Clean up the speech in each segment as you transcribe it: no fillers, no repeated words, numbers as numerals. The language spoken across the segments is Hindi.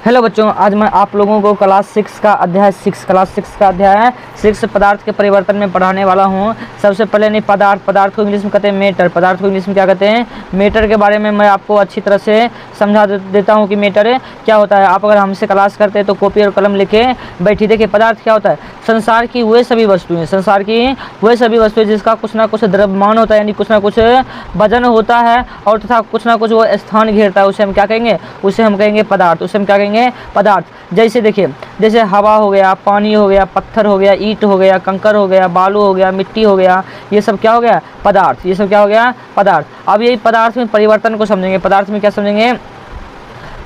हेलो बच्चों, आज मैं आप लोगों को क्लास 6 का अध्याय 6 पदार्थ के परिवर्तन में पढ़ाने वाला हूं। सबसे पहले नहीं पदार्थ को इंग्लिश में कहते हैं मेटर। पदार्थ को इंग्लिश में क्या कहते हैं? मेटर के बारे में मैं आपको अच्छी तरह से समझा देता हूं कि मेटर क्या होता है। आप अगर हमसे क्लास करते हैं तो कॉपी और कलम लेके बैठिए। देखिए, पदार्थ क्या होता है? संसार की वे सभी वस्तुएं जिसका कुछ ना कुछ द्रव्यमान होता है, यानी कुछ ना कुछ वजन होता है और तथा कुछ ना कुछ वो स्थान घेरता है, उसे हम क्या कहेंगे? उसे हम कहेंगे पदार्थ। उसे हम क्या कहेंगे? पदार्थ। जैसे देखिए, जैसे हवा हो गया, पानी हो गया, पत्थर हो गया, ईंट हो गया, कंकर हो गया, बालू हो गया, मिट्टी हो गया, ये सब क्या हो गया? पदार्थ। ये सब क्या हो गया? पदार्थ। अब यही पदार्थ में परिवर्तन को समझेंगे। पदार्थ में क्या समझेंगे?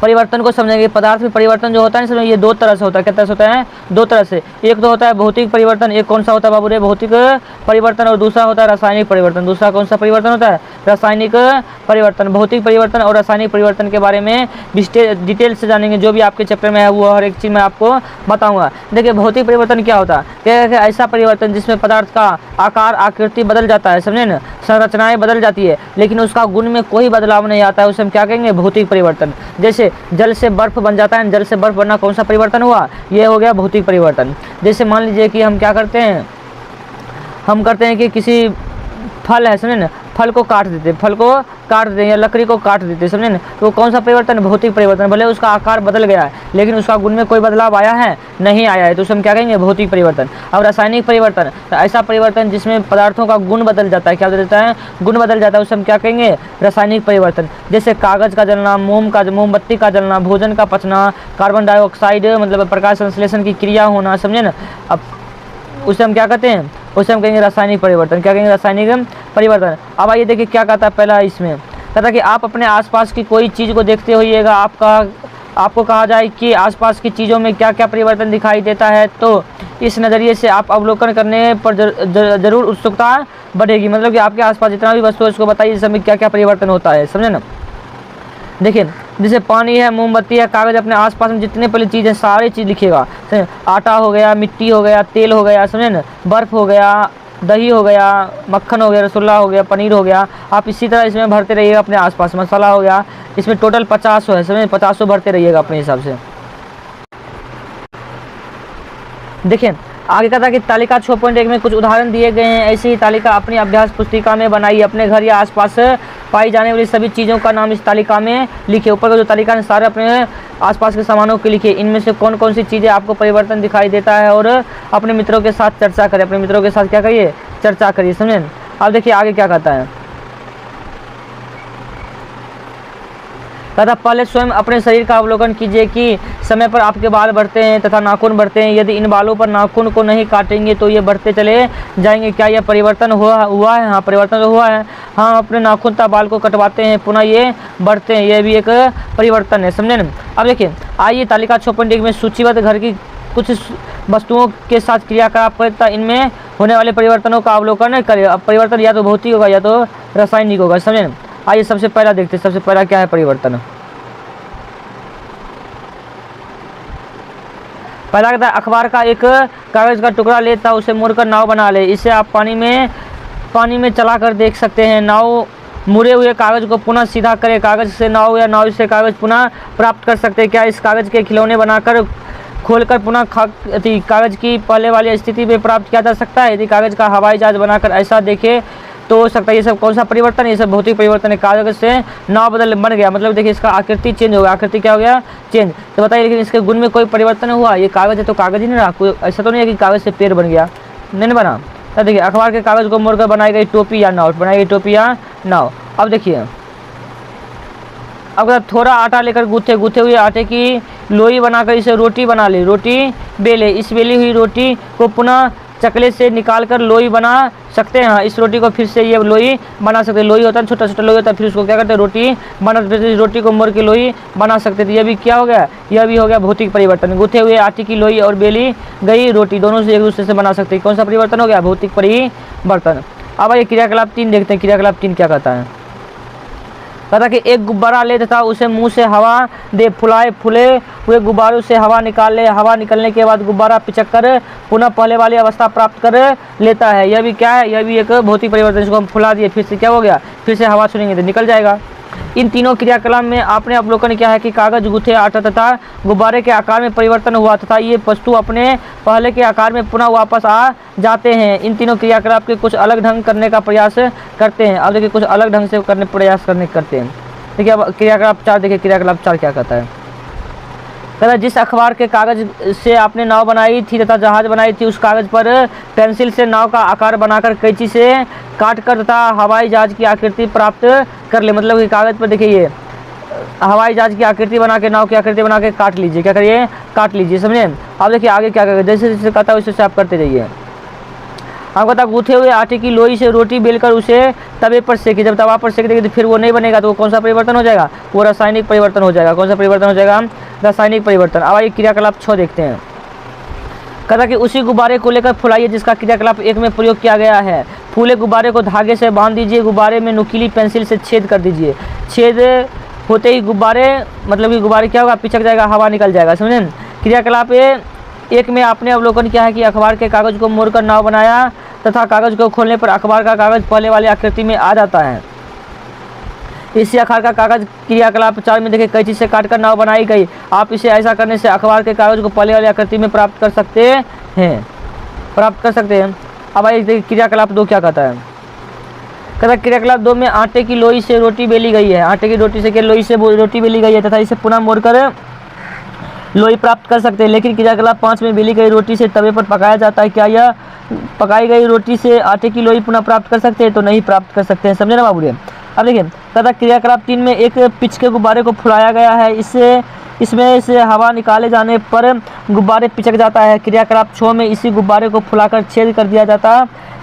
परिवर्तन को समझेंगे। पदार्थ में परिवर्तन जो होता है ना, ये दो तरह से होता है। कितना होता है? दो तरह से। एक तो होता है भौतिक परिवर्तन। एक कौन सा होता है बाबू रे? भौतिक परिवर्तन। और दूसरा होता है रासायनिक परिवर्तन। दूसरा कौन सा परिवर्तन होता है? रासायनिक परिवर्तन। भौतिक परिवर्तन और रासायनिक परिवर्तन के बारे में डिटेल से जानेंगे। जो भी आपके चैप्टर में है वो हर एक चीज़ मैं आपको बताऊंगा। देखिए, भौतिक परिवर्तन क्या होता है? क्या ऐसा परिवर्तन जिसमें पदार्थ का आकार आकृति बदल जाता है, समझे ना, संरचनाएं बदल जाती है, लेकिन उसका गुण में कोई बदलाव नहीं आता है, उसे हम क्या कहेंगे? भौतिक परिवर्तन। जैसे जल से बर्फ बन जाता है, जल से बर्फ बनना कौन सा परिवर्तन हुआ? ये हो गया भौतिक परिवर्तन। जैसे मान लीजिए कि हम क्या करते हैं, हम करते हैं कि किसी फल है, समझे ना, फल को काट देते हैं या लकड़ी को काट देते हैं, समझे ना, तो कौन सा परिवर्तन है? भौतिक परिवर्तन। भले उसका आकार बदल गया है लेकिन उसका गुण में कोई बदलाव आया है? नहीं आया है, तो उसे हम क्या कहेंगे? भौतिक परिवर्तन। अब रासायनिक परिवर्तन, तो ऐसा परिवर्तन जिसमें पदार्थों का गुण बदल जाता है। क्या बदल जाता है? गुण बदल जाता है, उसे हम क्या कहेंगे? रासायनिक परिवर्तन। जैसे कागज का जलना, मोमबत्ती का जलना, भोजन का पचना, कार्बन डाइऑक्साइड मतलब प्रकाश संश्लेषण की क्रिया होना, समझे ना, अब उसे हम क्या कहते हैं? उसे हम कहेंगे रासायनिक परिवर्तन। क्या कहेंगे? रासायनिक परिवर्तन। अब आइए देखिए क्या कहता है पहला इसमें। कहता कि आप अपने आसपास की कोई चीज़ को देखते होइएगा, आपको कहा जाए कि आसपास की चीज़ों में क्या क्या परिवर्तन दिखाई देता है, तो इस नज़रिए से आप अवलोकन करने पर जरूर उत्सुकता बढ़ेगी। मतलब कि आपके आसपास जितना भी वस्तु है उसको बताइए इस समय क्या क्या परिवर्तन होता है, समझे ना। देखिए, जैसे पानी है, मोमबत्ती है, कागज, अपने आसपास में जितने पहले चीज़ है सारी चीज़ लिखिएगा। आटा हो गया, मिट्टी हो गया, तेल हो गया, समझे ना, बर्फ़ हो गया, दही हो गया, मक्खन हो गया, रसगुल्ला हो गया, पनीर हो गया। आप इसी तरह इसमें भरते रहिएगा अपने आसपास। मसाला हो गया, इसमें टोटल 50 है, समझे, 50 भरते रहिएगा अपने हिसाब से। देखिए आगे कहता है कि तालिका 6.1 में कुछ उदाहरण दिए गए हैं। ऐसी ही तालिका अपनी अभ्यास पुस्तिका में बनाइए। अपने घर या आसपास पाई जाने वाली सभी चीज़ों का नाम इस तालिका में लिखिए। ऊपर का जो तालिका है सारे अपने आसपास के सामानों के लिखिए। इनमें से कौन कौन सी चीज़ें आपको परिवर्तन दिखाई देता है और अपने मित्रों के साथ चर्चा करें। अपने मित्रों के साथ क्या करिए? चर्चा करिए, समझे। अब देखिए आगे क्या कहता है। तथा पहले स्वयं अपने शरीर का अवलोकन कीजिए कि समय पर आपके बाल बढ़ते हैं तथा नाखून बढ़ते हैं। यदि इन बालों पर नाखून को नहीं काटेंगे तो ये बढ़ते चले जाएंगे। क्या यह परिवर्तन हुआ है? हाँ, परिवर्तन तो हुआ है। हाँ, अपने नाखून तथा बाल को कटवाते हैं, पुनः ये बढ़ते हैं, यह भी एक परिवर्तन है, समझे ना। अब देखिए, आइए तालिका 6.1 में सूचीबद्ध घर की कुछ वस्तुओं के साथ क्रियाकलाप करें तथा इनमें होने वाले परिवर्तनों का अवलोकन करें। अब परिवर्तन या तो भौतिक होगा या तो रासायनिक होगा, समझे ना। आइए सबसे पहला देखते हैं, सबसे पहला क्या है परिवर्तन। पहला कहता है अखबार का एक कागज का टुकड़ा लेता, उसे मोड़कर नाव बना ले। इसे आप पानी में चलाकर देख सकते हैं। नाव मुड़े हुए कागज को पुनः सीधा करें। कागज से नाव या नाव से कागज पुनः प्राप्त कर सकते हैं। क्या इस कागज के खिलौने बनाकर खोलकर पुनः कागज की पहले वाली स्थिति में प्राप्त किया जा सकता है? यदि कागज का हवाई जहाज बनाकर ऐसा देखे तो हो सकता है। ये सब कौन सा परिवर्तन है? ये सब भौतिक परिवर्तन है। कागज से नाव बन गया, मतलब देखिए इसका आकृति चेंज हो गया। आकृति क्या हो गया? चेंज। तो बताइए, लेकिन इसके गुण में कोई परिवर्तन हुआ? ये कागज है तो कागज ही नहीं रहा। कोई ऐसा तो नहीं है कि कागज से पेड़ बन गया, नहीं बना। तो देखिए, अखबार के कागज को मोड़कर बनाई गई टोपी या नाव। अब देखिए, अगर थोड़ा आटा लेकर गूथे हुए आटे की लोई बनाकर इसे रोटी बना ले, रोटी बेले। इस बेली हुई रोटी को पुनः चकले से निकालकर लोई बना सकते हैं। इस रोटी को फिर से ये लोई बना सकते हैं। लोई होता है छोटा लोई होता है, फिर उसको क्या करते हैं? रोटी बना, फिर इस रोटी को मोड़ के लोई बना सकते थे। यह भी क्या हो गया? यह भी हो गया भौतिक परिवर्तन। गूथे हुए आटे की लोई और बेली गई रोटी दोनों से एक दूसरे से बना सकते हैं। कौन सा परिवर्तन हो गया? भौतिक परिवर्तन। अब ये क्रियाकलाप 3 देखते हैं। क्रियाकलाप 3 क्या कहता है? कहता कि एक गुब्बारा ले तथा उसे मुंह से हवा दे। फूले हुए गुब्बारों से हवा निकाल ले। हवा निकलने के बाद गुब्बारा पिचक कर पुनः पहले वाली अवस्था प्राप्त कर लेता है। यह भी क्या है? यह भी एक भौतिक परिवर्तन। इसको हम फुला दिए, फिर से क्या हो गया? फिर से हवा छोड़ेंगे तो निकल जाएगा। इन तीनों क्रियाकलाप में आपने अवलोकन किया है कि कागज, गुथे, आटा तथा गुब्बारे के आकार में परिवर्तन हुआ तथा ये वस्तु अपने पहले के आकार में पुनः वापस आ जाते हैं। इन तीनों क्रियाकलाप के कुछ अलग ढंग करने का प्रयास करते हैं। अब देखिए कुछ अलग ढंग से करते हैं। देखिए अब क्रियाकलाप 4 देखिए, क्रियाकलाप 4 क्या कहता है। कहता है जिस अखबार के कागज से आपने नाव बनाई थी तथा जहाज बनाई थी, उस कागज पर पेंसिल से नाव का आकार बनाकर कैंची से काट कर तथा हवाई जहाज की आकृति प्राप्त कर ले। मतलब कि कागज पर देखिए ये हवाई जहाज की आकृति बना के, नाव की आकृति बना के काट लीजिए। क्या करिए? काट लीजिए, समझे। अब देखिए आगे क्या करेंगे, जैसे जैसे कहता है वैसे आप करते जाइए। हम कहता गूथे हुए आटे की लोई से रोटी बेलकर उसे तवे पर सेकी। जब तवा पर सेक देंगे तो फिर वो नहीं बनेगा, तो वो कौन सा परिवर्तन हो जाएगा? वो रासायनिक परिवर्तन हो जाएगा। कौन सा परिवर्तन हो जाएगा? रासायनिक परिवर्तन। अब आइए क्रियाकलाप 6 देखते हैं। कहता कि उसी गुब्बारे को लेकर फुलाइए जिसका क्रियाकलाप 1 में प्रयोग किया गया है। फूले गुब्बारे को धागे से बांध दीजिए, गुब्बारे में नुकीली पेंसिल से छेद कर दीजिए। छेद होते ही गुब्बारे मतलब कि गुब्बारे क्या होगा? पिचक जाएगा, हवा निकल जाएगा, समझे। क्रियाकलाप 1 में आपने अवलोकन किया है कि अखबार के कागज को मोड़कर नाव बनाया तथा कागज को खोलने पर अखबार का कागज पहले वाली आकृति में आ जाता है। इसी आकार का कागज क्रियाकलाप 4 में देखिए कैंची से काटकर नाव बनाई गई। आप इसे ऐसा करने से अखबार के कागज को पहले वाली आकृति में प्राप्त कर सकते हैं। अब आइए देखिए क्रियाकलाप 2 क्या कहता है। कहता क्रियाकलाप 2 में आटे की लोई से रोटी बेली गई है। आटे की रोटी से लोई से रोटी बेली गई है तथा इसे पुनः मोड़कर लोई प्राप्त कर सकते हैं। लेकिन क्रियाकलाप 5 में बेली गई रोटी से तवे पर पकाया जाता है। क्या यह पकाई गई रोटी से आटे की लोई पुनः प्राप्त कर सकते हैं? तो नहीं प्राप्त कर सकते हैं, समझे ना बाबू। अब देखिए कहता क्रियाकलाप 3 में एक पिच के गुब्बारे को फुलाया गया है। इसमें से हवा निकाले जाने पर गुब्बारे पिचक जाता है। क्रियाकलाप 6 में इसी गुब्बारे को फुलाकर छेद कर दिया जाता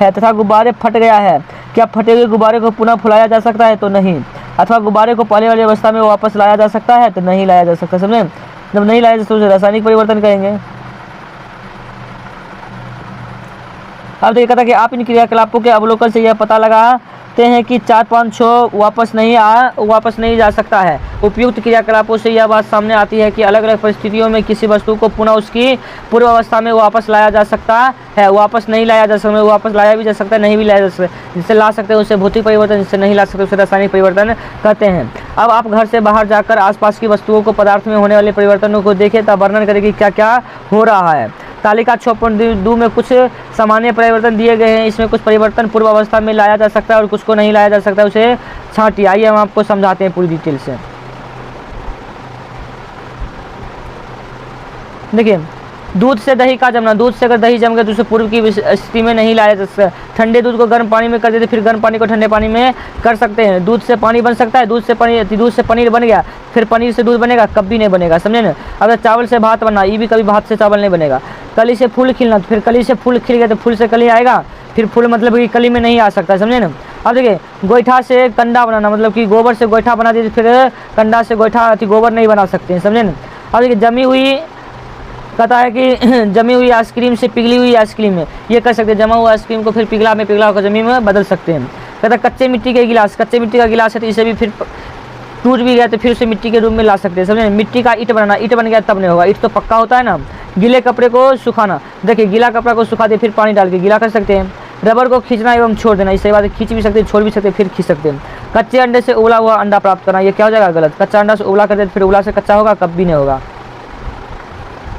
है तथा गुब्बारे फट गया है। क्या फटे हुए गुब्बारे को पुनः फुलाया जा सकता है? तो नहीं। अथवा गुब्बारे को पहले वाली अवस्था में वापस लाया जा सकता है? तो नहीं लाया जा सकता, समझे। जब नहीं लाया जा सकता उसे रासायनिक परिवर्तन कहेंगे। अब देखिए कहता कि आप इन क्रियाकलापों के अवलोकन से यह पता लगाते हैं कि 4, 5, 6 वापस नहीं जा सकता है। उपयुक्त क्रियाकलापों से यह बात सामने आती है कि अलग अलग परिस्थितियों में किसी वस्तु को पुनः उसकी पूर्व अवस्था में वापस लाया जा सकता है। वापस नहीं लाया जा सकता, वापस लाया भी जा सकता है, नहीं भी लाया जा सकता। जिससे ला सकते हैं उसे भौतिक परिवर्तन, जिससे नहीं ला सकते उसे रासायनिक परिवर्तन कहते हैं। अब आप घर से बाहर जाकर आसपास की वस्तुओं को पदार्थ में होने वाले परिवर्तनों को देखें तब वर्णन करें कि क्या क्या हो रहा है। तालिका 6.2 में कुछ सामान्य परिवर्तन दिए गए हैं। इसमें कुछ परिवर्तन पूर्व अवस्था में लाया जा सकता है और कुछ को नहीं लाया जा सकता है, उसे छांटिए। आइए हम आपको समझाते हैं पूरी डिटेल से। देखिए दूध से दही का जमना। दूध से अगर दही जम गया तो उसे पूर्व की स्थिति में नहीं लाया जा सकता। ठंडे दूध को गर्म पानी में कर देते, फिर गर्म पानी को ठंडे पानी में कर सकते हैं। दूध से पानी बन सकता है। दूध से पनीर बन गया, फिर पनीर से दूध बनेगा? कभी नहीं बनेगा, समझे ना। अगर चावल से भात बनना, ये भी कभी भात से चावल नहीं बनेगा। कली से फूल खिलना, फिर कली से फूल खिल गया तो फूल से कली आएगा, फिर फूल मतलब कि कली में नहीं आ सकता, समझे ना। अब देखिए गोईठा से कंडा बनाना, मतलब कि गोबर से गोईठा बना दिए फिर कंडा से गोईठा गोबर नहीं बना सकते हैं, समझे ना। अब देखिए जमी हुई कहता है कि जमी हुई आइसक्रीम से पिघली हुई आइसक्रीम में ये कर सकते हैं। जमा हुआ आइसक्रीम को फिर पिघला होकर जमी में बदल सकते हैं। कहता कच्चे मिट्टी का गिलास है तो इसे भी फिर टूट भी गया तो फिर उसे मिट्टी के रूप में ला सकते हैं, समझे। मिट्टी का ईंट बनाना, ईंट बन गया तब नहीं होगा, ईंट तो पक्का होता है ना। गीले कपड़े को सुखाना, देखिए गीला कपड़ा को सुखा दे फिर पानी डाल के गीला कर सकते हैं। रबर को खींचना एवं छोड़ देना, इससे बाद खींच भी सकते हैं, छोड़ भी सकते हैं, फिर खींच सकते हैं। कच्चे अंडे से उबला हुआ अंडा प्राप्त करना, ये क्या हो जाएगा? गलत। कच्चा अंडा से उबला कर दे फिर उबला से कच्चा होगा? कभी नहीं होगा।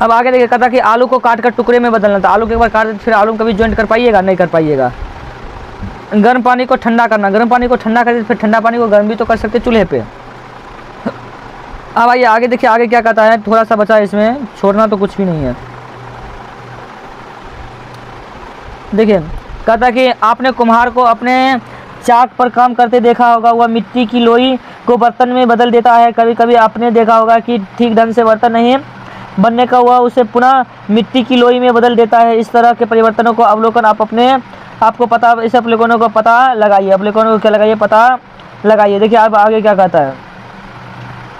अब आगे देखिए कहता कि आलू को काट कर टुकड़े में बदलना था। आलू के एक बार काट दे फिर आलू कभी ज्वाइंट कर पाइएगा? नहीं कर पाइएगा। गर्म पानी को ठंडा करना, गर्म पानी को ठंडा कर दे फिर ठंडा पानी को गर्म भी तो कर सकते चूल्हे पे। अब आइए आगे देखिए आगे क्या कहता है, थोड़ा सा बचा है इसमें, छोड़ना तो कुछ भी नहीं है। देखिए कहता कि आपने कुम्हार को अपने चाक पर काम करते देखा होगा। वह मिट्टी की लोई को बर्तन में बदल देता है। कभी कभी आपने देखा होगा कि ठीक ढंग से बर्तन नहीं बनने का हुआ उसे पुनः मिट्टी की लोई में बदल देता है। इस तरह के परिवर्तनों को अवलोकन आपको पता, इस अवलोकनों को पता लगाइए। अवलोकनों को क्या लगाइए? पता लगाइए। देखिए अब आगे क्या कहता है।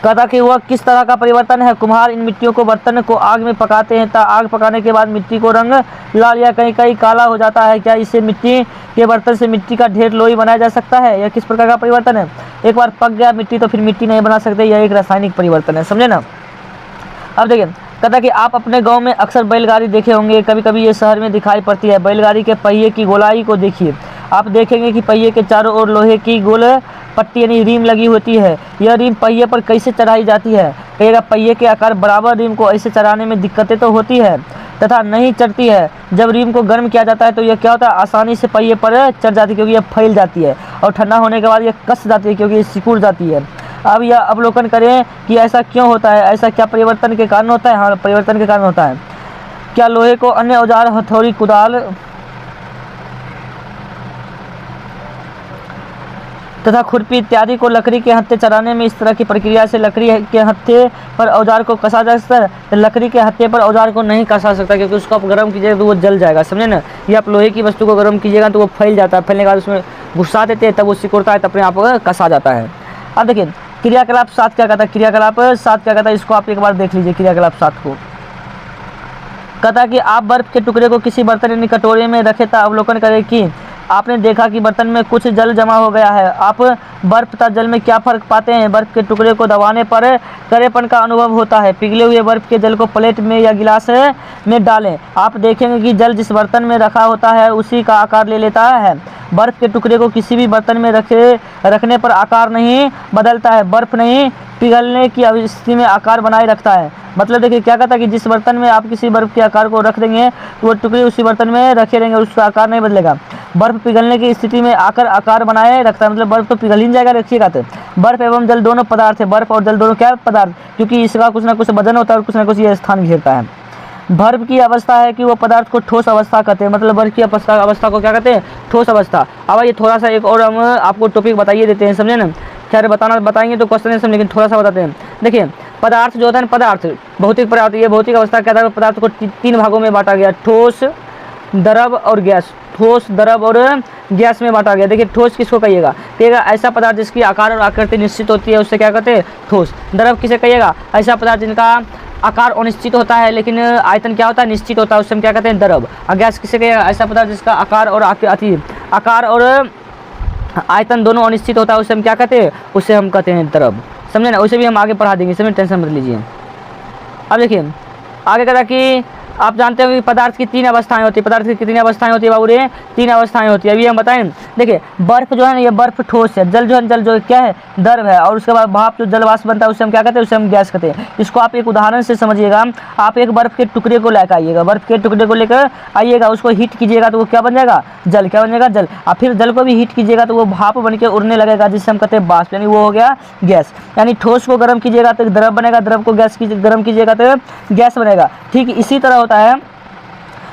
कहता कि वह किस तरह का परिवर्तन है। कुम्हार इन मिट्टियों को बर्तन को आग में पकाते हैं। आग पकाने के बाद मिट्टी को रंग लाल या कहीं काला हो जाता है। क्या इससे मिट्टी के बर्तन से मिट्टी का ढेर लोई बनाया जा सकता है? यह किस प्रकार का परिवर्तन है? एक बार पक गया मिट्टी तो फिर मिट्टी नहीं बना सकते, यह एक रासायनिक परिवर्तन है, समझे ना। अब देखिए कहता कि आप अपने गांव में अक्सर बैलगाड़ी देखे होंगे, कभी कभी ये शहर में दिखाई पड़ती है। बैलगाड़ी के पहिए की गोलाई को देखिए। आप देखेंगे कि पहिए के चारों ओर लोहे की गोल पट्टी यानी रिम लगी होती है। यह रिम पहिए पर कैसे चढ़ाई जाती है? कहिएगा पहिए के आकार बराबर रिम को ऐसे चढ़ाने में दिक्कतें तो होती है तथा नहीं चढ़ती है। जब रिम को गर्म किया जाता है तो यह क्या होता है, आसानी से पहिए पर चढ़ जाती है क्योंकि यह फैल जाती है, और ठंडा होने के बाद यह कस जाती है क्योंकि ये सिकुड़ जाती है। अब यह अवलोकन करें कि ऐसा क्यों होता है, ऐसा क्या परिवर्तन के कारण होता है? हाँ, परिवर्तन के कारण होता है। क्या लोहे को अन्य औजार हथौड़ी कुदाल तथा खुरपी इत्यादि को लकड़ी के हत्थे चढ़ाने में इस तरह की प्रक्रिया से लकड़ी के हत्थे पर औजार को कसा जा सकता है? तो लकड़ी के हत्थे पर औजार को नहीं कसा सकता क्योंकि उसको आप गर्म कीजिएगा तो वो जल जाएगा, समझे ना। ये आप लोहे की वस्तु को गर्म कीजिएगा तो वो फैल जाता है, फैलने के बाद उसमें घुसा देते हैं, तब वो सिकुड़ता है, तब अपने आप कसा जाता है। अब देखिए क्रियाकलाप 7 क्या कहता है, क्रियाकलाप 7 क्या कहता है, इसको आप एक बार देख लीजिए। क्रियाकलाप 7 को कहता है कि आप बर्फ के टुकड़े को किसी बर्तन यानी कटोरे में रखें तथा अवलोकन करें कि आपने देखा कि बर्तन में कुछ जल जमा हो गया है। आप बर्फ तथा जल में क्या फ़र्क पाते हैं? बर्फ के टुकड़े को दबाने पर कड़ेपन का अनुभव होता है। पिघले हुए बर्फ के जल को प्लेट में या गिलास में डालें, आप देखेंगे कि जल जिस बर्तन में रखा होता है उसी का आकार ले लेता है। बर्फ के टुकड़े को किसी भी बर्तन में रखने पर आकार नहीं बदलता है। बर्फ नहीं पिघलने की स्थिति में आकार बनाए रखता है। मतलब देखिए क्या कहता है कि जिस बर्तन में आप किसी बर्फ के आकार को रख देंगे तो वो टुकड़े उसी बर्तन में रखे रहेंगे, उसका आकार नहीं बदलेगा। बर्फ पिघलने की स्थिति में आकर आकार बनाए रखता है, मतलब बर्फ तो पिघल ही जाएगा। रखिएगा तो बर्फ एवं जल दोनों पदार्थ है, बर्फ और जल दोनों क्या पदार्थ, क्योंकि इसका कुछ ना कुछ वजन होता है और कुछ ना कुछ ये स्थान घेरता है। बर्फ की अवस्था है कि वो पदार्थ को ठोस अवस्था कहते हैं, मतलब बर्फ की अवस्था को क्या कहते हैं, ठोस अवस्था। अब ये थोड़ा सा एक और हम आपको टॉपिक बताइए देते हैं, समझे ना। खैर बताएंगे तो क्वेश्चन है सब, लेकिन थोड़ा सा बताते हैं। देखिए पदार्थ जो होता है ना, पदार्थ भौतिक पदार्थ, ये भौतिक अवस्था क्या था, पदार्थ को 3 भागों में बांटा गया, ठोस द्रव और गैस। ठोस द्रव और गैस में बांटा गया। देखिए ठोस किसको कहिएगा, ऐसा पदार्थ जिसकी आकार और आकृति निश्चित होती है उससे क्या कहते हैं, ठोस। द्रव किसे कहिएगा, ऐसा पदार्थ जिनका आकार अनिश्चित होता है लेकिन आयतन क्या होता है, निश्चित होता है, उससे हम क्या कहते हैं, द्रव। और गैस किसे कहिएगा, ऐसा पदार्थ जिसका आकार और आयतन दोनों अनिश्चित होता है, उससे हम क्या कहते हैं, उससे हम कहते हैं द्रव। समझे ना, उसे भी हम आगे पढ़ा देंगे, समझे, टेंशन मत लीजिए। अब देखिए आगे कहता कि आप जानते हो कि पदार्थ की 3 अवस्थाएं होती है। पदार्थ की कितनी अवस्थाएं होती है बाबू रे, 3 अवस्थाएं होती है। अभी हम बताएं, देखिए बर्फ जो है ना, ये बर्फ ठोस है, जल जो क्या है, द्रव है, और उसके बाद भाप जो जलवाष्प बनता है उससे हम क्या कहते हैं, उससे हम गैस कहते हैं। इसको आप एक उदाहरण से समझिएगा। आप एक बर्फ के टुकड़े को लेकर आइएगा, बर्फ के टुकड़े को लेकर आइएगा, उसको हीट कीजिएगा तो वो क्या बन जाएगा, जल। क्या बन जाएगा, जल। और फिर जल को भी हीट कीजिएगा तो वो भाप बन के उड़ने लगेगा, जिससे हम कहते हैं बाष्प, यानी वो हो गया गैस। यानी ठोस को गर्म कीजिएगा तो द्रव बनेगा, द्रव को गर्म कीजिएगा तो गैस बनेगा। ठीक इसी तरह होता है,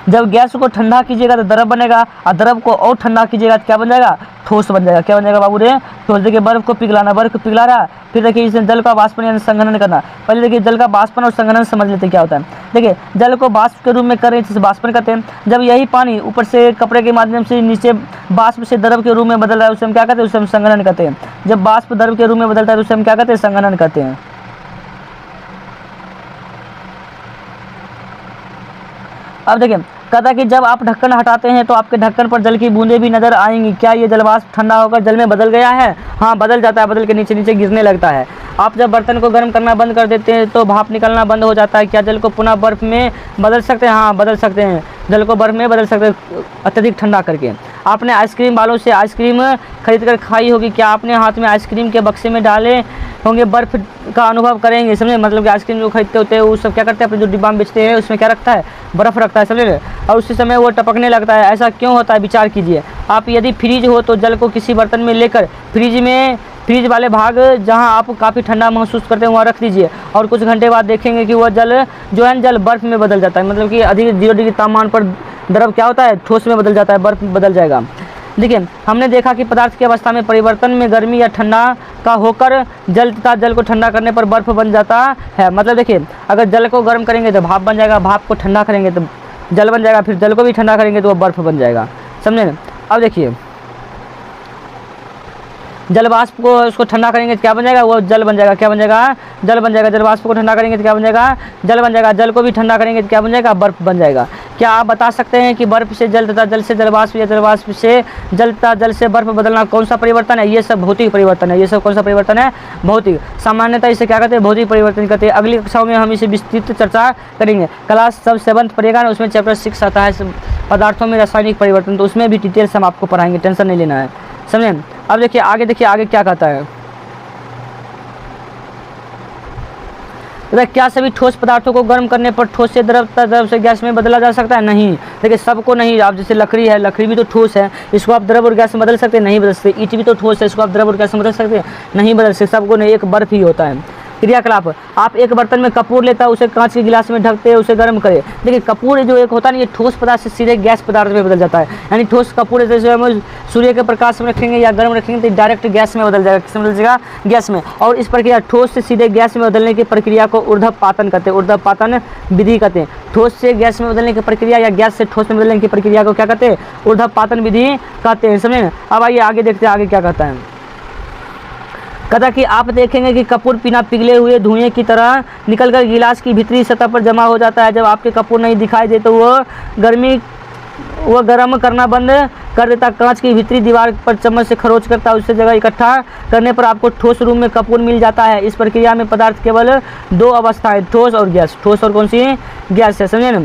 जब गैस को ठंडा कीजिएगा तो द्रव बनेगा, और द्रव को और ठंडा कीजिएगा तो क्या बन जाएगा, ठोस बन जाएगा। क्या बन जाएगा बाबू रे, ठोस। देखिए बर्फ को पिघलाना, बर्फ को पिघला रहा, फिर देखिए इसमें जल का वाष्पन यानी संघनन करना। पहले देखिए जल का वाष्पन और संघनन समझ लेते क्या होता है। देखिए जल को वाष्प के रूप में करें जिसे वाष्पन कहते हैं। जब यही पानी ऊपर से कपड़े के माध्यम से नीचे वाष्प से द्रव के रूप में बदल रहा है उसे हम क्या कहते हैं, उसे हम संघनन कहते हैं। जब वाष्प द्रव के रूप में बदलता है उसे हम क्या कहते हैं, संघनन कहते हैं। अब देखिए कहता है कि जब आप ढक्कन हटाते हैं तो आपके ढक्कन पर जल की बूंदें भी नजर आएंगी। क्या ये जलवाष्प ठंडा होकर जल में बदल गया है? हाँ, बदल जाता है, बदल के नीचे नीचे गिरने लगता है। आप जब बर्तन को गर्म करना बंद कर देते हैं तो भाप निकलना बंद हो जाता है। क्या जल को पुनः बर्फ में बदल सकते हैं? हाँ, बदल सकते हैं, जल को बर्फ में बदल सकते हैं अत्यधिक ठंडा करके। आपने आइसक्रीम वालों से आइसक्रीम खरीद कर खाई होगी। क्या आपने हाथ में आइसक्रीम के बक्से में डाले होंगे, बर्फ़ का अनुभव करेंगे, समझे। मतलब कि आइसक्रीम जो खरीदते होते हैं वो सब क्या करते हैं, अपने जो डिब्बा में बेचते हैं उसमें क्या रखता है, बर्फ़ रखता है, समझे। और उसी समय वो टपकने लगता है। ऐसा क्यों होता है, विचार कीजिए। आप यदि फ्रीज हो तो जल को किसी बर्तन में लेकर फ्रीज वाले भाग जहां आप काफ़ी ठंडा महसूस करते हैं वहाँ रख दीजिए, और कुछ घंटे बाद देखेंगे कि वह जल जो है जल बर्फ़ में बदल जाता है। मतलब कि अधिक 0 डिग्री तापमान पर द्रव क्या होता है, ठोस में बदल जाता है, बर्फ़ बदल जाएगा। देखिए हमने देखा कि पदार्थ की अवस्था में परिवर्तन में गर्मी या ठंडा का होकर जल तथा जल को ठंडा करने पर बर्फ़ बन जाता है। मतलब देखिए अगर जल को गर्म करेंगे तो भाप बन जाएगा, भाप को ठंडा करेंगे तो जल बन जाएगा, फिर जल को भी ठंडा करेंगे तो वो बर्फ़ बन जाएगा, समझे ना। अब देखिए जल वाष्प को उसको ठंडा करेंगे तो क्या बन जाएगा, वो जल बन जाएगा। क्या बन जाएगा, जल बन जाएगा। जल वाष्प को ठंडा करेंगे तो क्या बन जाएगा, जल बन जाएगा। जल को भी ठंडा करेंगे तो क्या बन जाएगा, बर्फ़ बन जाएगा। क्या आप बता सकते हैं कि बर्फ़ से जल तथा जल से जल वाष्प या जल वाष्प से जल तथा जल से बर्फ़ बदलना कौन सा परिवर्तन है? ये सब भौतिक परिवर्तन है। ये सब कौन सा परिवर्तन है, भौतिक। सामान्यतः इसे क्या कहते हैं, भौतिक परिवर्तन कहते हैं। अगली कक्षाओं में हम इसे विस्तृत चर्चा करेंगे। क्लास सब 7th पढ़ेगा ना, उसमें चैप्टर 6 आता है, पदार्थों में रासायनिक परिवर्तन, तो उसमें भी डिटेल्स हम आपको पढ़ाएंगे, टेंशन नहीं लेना है, समझे। अब देखिए आगे क्या कहता है। क्या सभी ठोस पदार्थों को गर्म करने पर ठोस से द्रव से गैस में बदला जा सकता है? नहीं, देखिए सबको नहीं। आप जैसे लकड़ी है, लकड़ी भी तो ठोस है, इसको आप द्रव और गैस में बदल सकते हैं? नहीं बदल सकते। ईंट भी तो ठोस है, इसको आप द्रव और गैस में बदल सकते हैं? नहीं बदल सकते। सबको नहीं, एक बर्फ ही होता है। क्रियाकलाप, आप एक बर्तन में कपूर लेता है, उसे कांच के गिलास में ढकते हैं, उसे गर्म करे। देखिए कपूर जो एक होता है ना, ये ठोस पदार्थ से सीधे गैस पदार्थ में बदल जाता है। यानी ठोस कपूर जैसे हम सूर्य के प्रकाश में रखेंगे या गर्म रखेंगे तो डायरेक्ट गैस में बदल जाएगा। किस में बदल जाएगा? गैस में। और इस प्रक्रिया ठोस से सीधे गैस में बदलने की प्रक्रिया को ऊर्ध्वपातन कहते हैं, ऊर्ध्वपातन विधि कहते हैं। ठोस से गैस में बदलने की प्रक्रिया या गैस से ठोस में बदलने की प्रक्रिया को क्या कहते हैं? ऊर्ध्वपातन विधि कहते हैं, समझे। अब आइए आगे देखते हैं आगे क्या कहता है। कहता कि आप देखेंगे कि कपूर बिना पिघले हुए धुएं की तरह निकलकर गिलास की भीतरी सतह पर जमा हो जाता है। जब आपके कपूर नहीं दिखाई दे तो वह गर्म करना बंद कर देता। कांच की भीतरी दीवार पर चम्मच से खरोच करता है, उससे जगह इकट्ठा करने पर आपको ठोस रूप में कपूर मिल जाता है। इस प्रक्रिया में पदार्थ केवल दो अवस्थाएं, ठोस और गैस। ठोस और कौन सी? गैस है, समझे ना।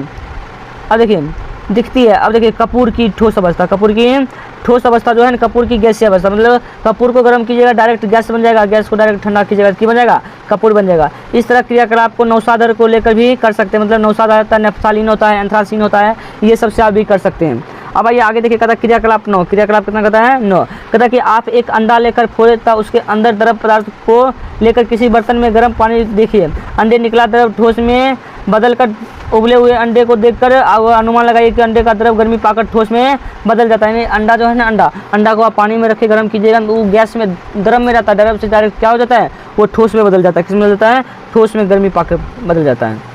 अब देखिए दिखती है, अब देखिए कपूर की ठोस अवस्था, कपूर की ठोस अवस्था जो है ना, कपूर की गैसीय अवस्था, मतलब कपूर को गर्म कीजिएगा डायरेक्ट गैस बन जाएगा, गैस को डायरेक्ट ठंडा कीजिएगा की बन जाएगा? कपूर बन जाएगा। इस तरह क्रियाकलाप को नौसादर को लेकर भी कर सकते हैं, मतलब नौसादर होता है, नेफ्थालीन होता है, एंथ्रासीन होता है, ये सबसे आप भी कर सकते हैं। अब आइए आगे देखिए, कहता क्रियाकलाप 9। क्रियाकलाप कितना कहता है? 9। कहता कि आप एक अंडा लेकर फोड़ता, उसके अंदर द्रव पदार्थ को लेकर किसी बर्तन में गर्म पानी देखिए, अंडे निकला द्रव ठोस में बदल कर उबले हुए अंडे को देखकर अनुमान लगाइए कि अंडे का द्रव गर्मी पाकर ठोस में बदल जाता है। अंडा जो है ना, अंडा को आप पानी में रख के गर्म कीजिएगा तो वो गैस में गर्म में रहता है, द्रव से डायरेक्ट क्या हो जाता है? वो ठोस में बदल जाता है। किस में बदल जाता है? ठोस में गर्मी पाकर बदल जाता है।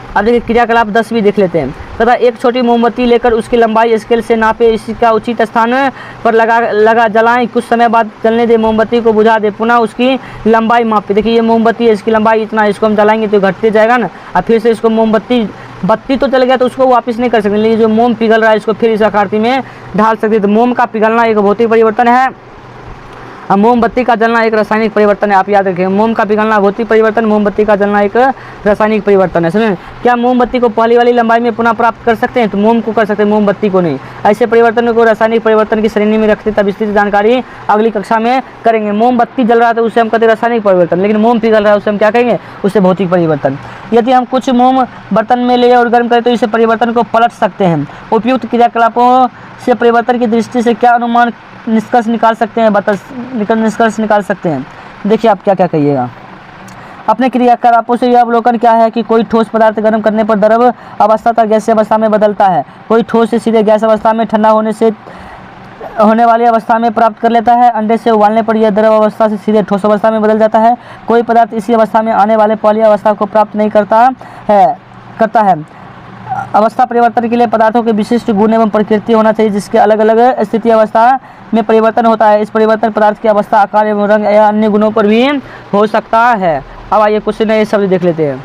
अब देखिए क्रियाकलाप 10 भी देख लेते हैं। तथा एक छोटी मोमबत्ती लेकर उसकी लंबाई स्केल से नापे, इसका उचित स्थान पर लगा जलाएं, कुछ समय बाद जलने दे, मोमबत्ती को बुझा दे, पुनः उसकी लंबाई मापे। देखिए ये मोमबत्ती है, इसकी लंबाई इतना, इसको हम जलाएंगे तो घटते जाएगा ना, और फिर से इसको बत्ती तो चल गया तो उसको वापस नहीं कर सकते, लेकिन जो मोम पिघल रहा है इसको फिर इस आकृति में ढाल सकते हैं। तो मोम का पिघलना एक भौतिक परिवर्तन है, मोमबत्ती का जलना एक रासायनिक परिवर्तन है। आप याद रखें, मोम का पिघलना भौतिक परिवर्तन, मोमबत्ती का जलना एक रासायनिक परिवर्तन है, समझे। क्या मोमबत्ती को पहली वाली लंबाई में पुनः प्राप्त कर सकते हैं? तो मोम को कर सकते हैं, मोमबत्ती को नहीं। ऐसे परिवर्तन को रासायनिक परिवर्तन की श्रेणी में रखते, तब विस्तृत जानकारी अगली कक्षा में करेंगे। मोमबत्ती जल रहा है तो उसे हम कहते हैं रासायनिक परिवर्तन, लेकिन मोम पिघल रहा है उसे हम क्या कहेंगे? उसे भौतिक परिवर्तन। यदि हम कुछ मोम बर्तन में ले और गर्म करें तो इसे परिवर्तन को पलट सकते हैं। उपयुक्त क्रियाकलापों से परिवर्तन की दृष्टि से क्या अनुमान निष्कर्ष निकाल सकते हैं? निष्कर्ष निकाल सकते हैं। देखिए आप क्या क्या कहिएगा। अपने क्रियाकलापों से यह अवलोकन क्या है कि कोई ठोस पदार्थ गर्म करने पर द्रव अवस्था तक गैसीय अवस्था में बदलता है, कोई ठोस से सीधे गैस अवस्था में, ठंडा होने वाली अवस्था में प्राप्त कर लेता है। अंडे से उबालने पर यह द्रव अवस्था से सीधे ठोस अवस्था में बदल जाता है। कोई पदार्थ इसी अवस्था में आने वाले पहली अवस्था को प्राप्त नहीं करता है। अवस्था परिवर्तन के लिए पदार्थों के विशिष्ट गुण एवं प्रकृति होना चाहिए, जिसके अलग अलग स्थिति अवस्था में परिवर्तन होता है। इस परिवर्तन पदार्थ की अवस्था, आकार एवं रंग या अन्य गुणों पर भी हो सकता है। अब आइए कुछ नए शब्द देख लेते हैं।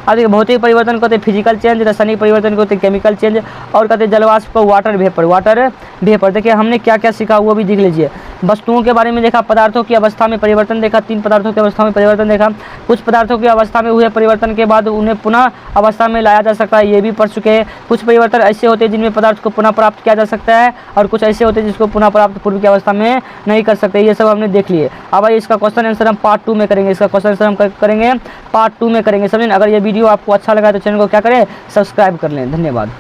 अब देखिए भौतिक परिवर्तन को कहते हैं फिजिकल चेंज, रासायनिक परिवर्तन को कहते हैं केमिकल चेंज, और कहते हैं जलवाष्प को वाटर वेपर। देखिए हमने क्या क्या सीखा वो भी देख लीजिए। वस्तुओं के बारे में देखा, पदार्थों की अवस्था में परिवर्तन देखा, 3 पदार्थों की अवस्था में परिवर्तन देखा। कुछ पदार्थों की अवस्था में हुए परिवर्तन के बाद उन्हें पुनः अवस्था में लाया जा सकता है, ये भी पढ़ चुके हैं। कुछ परिवर्तन ऐसे होते हैं जिनमें पदार्थ को पुनः प्राप्त किया जा सकता है, और कुछ ऐसे होते हैं जिसको पुनः प्राप्त पूर्व की अवस्था में नहीं कर सकते। ये सब हमने देख लिए। अब आइए इसका क्वेश्चन आंसर हम पार्ट 2 में करेंगे। इसका क्वेश्चन आंसर हम करेंगे पार्ट 2 में करेंगे, समझे। अगर ये वीडियो आपको अच्छा लगा तो चैनल को क्या करें? सब्सक्राइब कर लें। धन्यवाद।